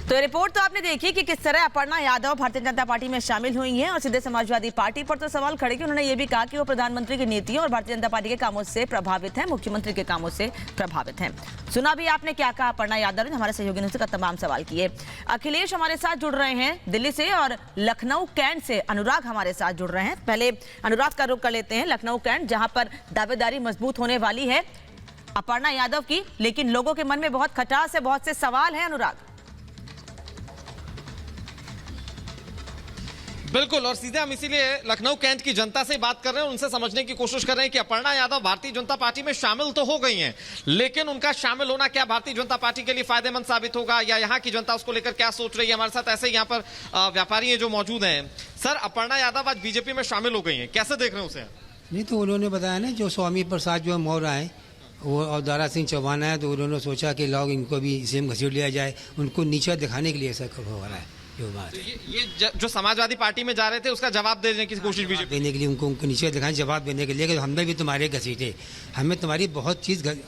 तो ये रिपोर्ट तो आपने देखी कि किस तरह अपर्णा यादव भारतीय जनता पार्टी में शामिल हुई हैं और सीधे समाजवादी पार्टी पर तो सवाल खड़े किए। उन्होंने ये भी कहा कि वो प्रधानमंत्री की नीतियों और भारतीय जनता पार्टी के कामों से प्रभावित हैं, मुख्यमंत्री के कामों से प्रभावित हैं। सुना भी आपने क्या कहा अपर्णा यादव ने, हमारे सहयोगी ने उसका तमाम सवाल किए। अखिलेश हमारे साथ जुड़ रहे हैं दिल्ली से और लखनऊ कैंट से अनुराग हमारे साथ जुड़ रहे हैं। पहले अनुराग का रुख कर लेते हैं लखनऊ कैंट, जहां पर दावेदारी मजबूत होने वाली है अपर्णा यादव की, लेकिन लोगों के मन में बहुत खटास है, बहुत से सवाल हैं। अनुराग बिल्कुल, और सीधे हम इसीलिए लखनऊ कैंट की जनता से बात कर रहे हैं, उनसे समझने की कोशिश कर रहे हैं कि अपर्णा यादव भारतीय जनता पार्टी में शामिल तो हो गई हैं, लेकिन उनका शामिल होना क्या भारतीय जनता पार्टी के लिए फायदेमंद साबित होगा, या यहाँ की जनता उसको लेकर क्या सोच रही है। हमारे साथ ऐसे ही यहाँ पर व्यापारी हैं जो मौजूद हैं। सर, अपर्णा यादव आज बीजेपी में शामिल हो गई है, कैसे देख रहे हैं उसे? नहीं, तो उन्होंने बताया ना, जो स्वामी प्रसाद जो मौर्य आए वो और दारा सिंह चौहान है, तो उन्होंने सोचा कि लोग इनको भी इसी में घसीट लिया जाए, उनको नीचा दिखाने के लिए ऐसा हो रहा है। ये जो समाजवादी पार्टी में जा रहे थे उसका जवाब देने की कोशिश भी देने के लिए उनको नीचे दिखाएं, जवाब देने के लिए कि हमने भी तुम्हारे घसीटे, हमें तुम्हारी बहुत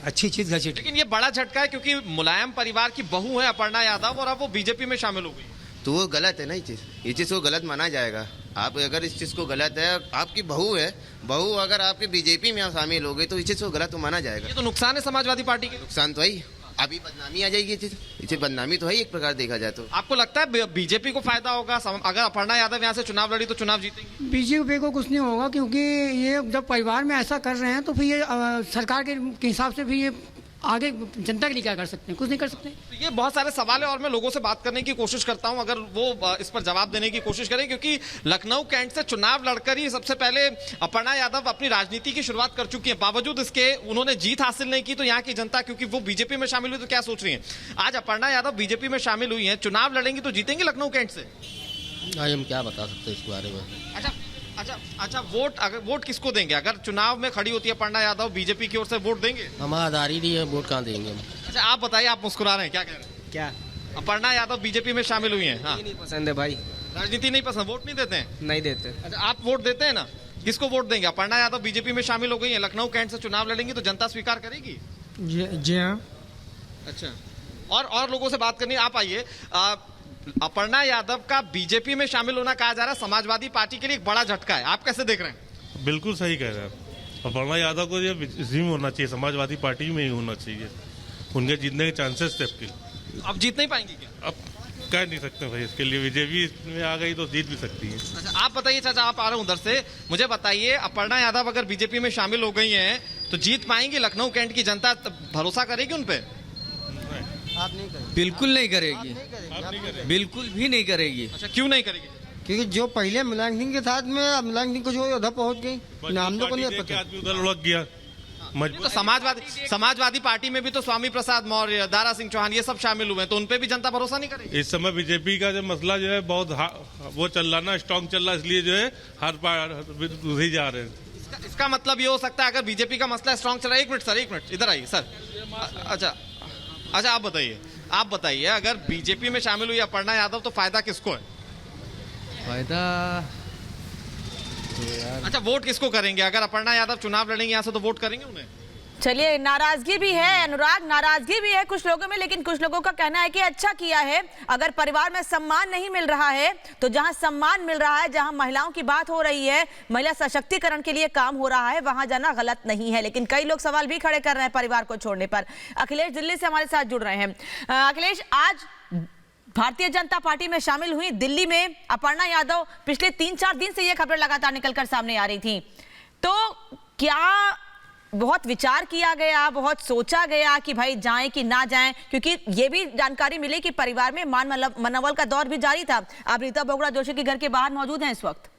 अच्छी चीज घसीटे। लेकिन ये बड़ा झटका है क्योंकि मुलायम परिवार की बहू है अपर्णा यादव और अब वो बीजेपी में शामिल हो गई। तो वो गलत है ना, ये चीज़ को गलत माना जाएगा। आप अगर इस चीज़ को गलत है, आपकी बहू है, बहू अगर आपके बीजेपी में शामिल हो गई तो इस चीज़ को गलत तो माना जाएगा। ये तो नुकसान है समाजवादी पार्टी के। नुकसान तो है, अभी बदनामी आ जाएगी, इसे बदनामी तो है एक प्रकार देखा जाए तो। आपको लगता है बीजेपी को फायदा होगा अगर अपर्णा यादव यहाँ से चुनाव लड़ी तो चुनाव जीतेंगी? बीजेपी को कुछ नहीं होगा, क्योंकि ये जब परिवार में ऐसा कर रहे हैं तो फिर ये सरकार के हिसाब से भी ये आगे जनता के लिए क्या कर सकते हैं, कुछ नहीं कर सकते। तो ये बहुत सारे सवाल है और मैं लोगों से बात करने की कोशिश करता हूं, अगर वो इस पर जवाब देने की कोशिश करें, क्योंकि लखनऊ कैंट से चुनाव लड़कर ही सबसे पहले अपर्णा यादव अपनी राजनीति की शुरुआत कर चुकी है। बावजूद इसके उन्होंने जीत हासिल नहीं की, तो यहाँ की जनता, क्योंकि वो बीजेपी में शामिल हुई, तो क्या सोच रही है? आज अपर्णा यादव बीजेपी में शामिल हुई है, चुनाव लड़ेंगी तो जीतेंगे लखनऊ कैंट से? हम क्या बता सकते हैं इस बारे में। अच्छा, वोट किसको देंगे? अगर चुनाव में खड़ी होती है अपर्णा यादव, बीजेपी की ओर से वोट देंगे? हमारा आधार ही नहीं है, वोट कहाँ देंगे हम। अच्छा, आप बताइए, आप मुस्कुरा रहे हैं, क्या कह रहे हैं? क्या अपर्णा यादव बीजेपी में शामिल हुई हैं? हाँ, नहीं पसंद है भाई, राजनीति नहीं पसंद, वोट नहीं देते हैं? नहीं देते। अच्छा, आप वोट देते हैं ना, किसको वोट देंगे? अपर्णा यादव बीजेपी में शामिल हो गई है, लखनऊ कैंट से चुनाव लड़ेंगी तो जनता स्वीकार करेगी? जी हाँ। अच्छा, और लोगों से बात करनी, आप आइए। अपर्णा यादव का बीजेपी में शामिल होना कहा जा रहा है समाजवादी पार्टी के लिए एक बड़ा झटका है, आप कैसे देख रहे हैं? बिल्कुल सही कह रहे हैं। अपर्णा यादव को ये इसी में होना चाहिए, समाजवादी पार्टी में ही होना चाहिए, उनके जीतने के चांसेस थे। अब जीत नहीं पाएंगी क्या? अब कह नहीं सकते भाई, इसके लिए बीजेपी में आ गई तो जीत भी सकती है। अच्छा, आप बताइए चाचा, आप आ रहे हैं उधर से, मुझे बताइए अपर्णा यादव अगर बीजेपी में शामिल हो गई हैं तो जीत पाएंगी लखनऊ कैंट की जनता? भरोसा करेगी उन पे? बिल्कुल नहीं करेगी, बिल्कुल भी नहीं करेगी। अच्छा, क्यों नहीं करेगी? क्योंकि जो पहले मुलायम सिंह के साथ में, अब मुलायम सिंह को जो उधर पहुंच गई, नाम तो को नहीं पता। आदमी उधर लुढ़क गया। तो समाजवादी पार्टी में भी तो स्वामी प्रसाद मौर्य, दारा सिंह चौहान, ये सब शामिल हुए हैं, तो उनपे भी जनता भरोसा नहीं करेगी? इस समय बीजेपी का जो मसला जो है बहुत वो चल रहा ना, स्ट्रॉन्ग चल रहा, इसलिए जो है हर पार उधर ही जा रहे हैं। इसका मतलब ये हो सकता है अगर बीजेपी का मसला स्ट्रॉन्ग चल रहा है। एक मिनट सर, एक मिनट इधर आइए सर। अच्छा, आप बताइए अगर बीजेपी में शामिल हुई अपर्णा यादव तो फायदा किसको है? फायदा अच्छा, वोट किसको करेंगे? अगर अपर्णा यादव चुनाव लड़ेंगे यहाँ से तो वोट करेंगे उन्हें? चलिए, नाराजगी भी है अनुराग, नाराजगी भी है कुछ लोगों में, लेकिन कुछ लोगों का कहना है कि अच्छा किया है। अगर परिवार में सम्मान नहीं मिल रहा है तो जहां सम्मान मिल रहा है, जहां महिलाओं की बात हो रही है, महिला सशक्तिकरण के लिए काम हो रहा है, वहां जाना गलत नहीं है। लेकिन कई लोग सवाल भी खड़े कर रहे हैं परिवार को छोड़ने पर। अखिलेश दिल्ली से हमारे साथ जुड़ रहे हैं। अखिलेश, आज भारतीय जनता पार्टी में शामिल हुई दिल्ली में अपर्णा यादव, पिछले 3-4 दिन से ये खबरें लगातार निकलकर सामने आ रही थी, तो क्या बहुत विचार किया गया, बहुत सोचा गया कि भाई जाएं कि ना जाएं? क्योंकि ये भी जानकारी मिली कि परिवार में मान मनोबल का दौर भी जारी था। आप रीता बहुगुणा जोशी के घर के बाहर मौजूद हैं इस वक्त।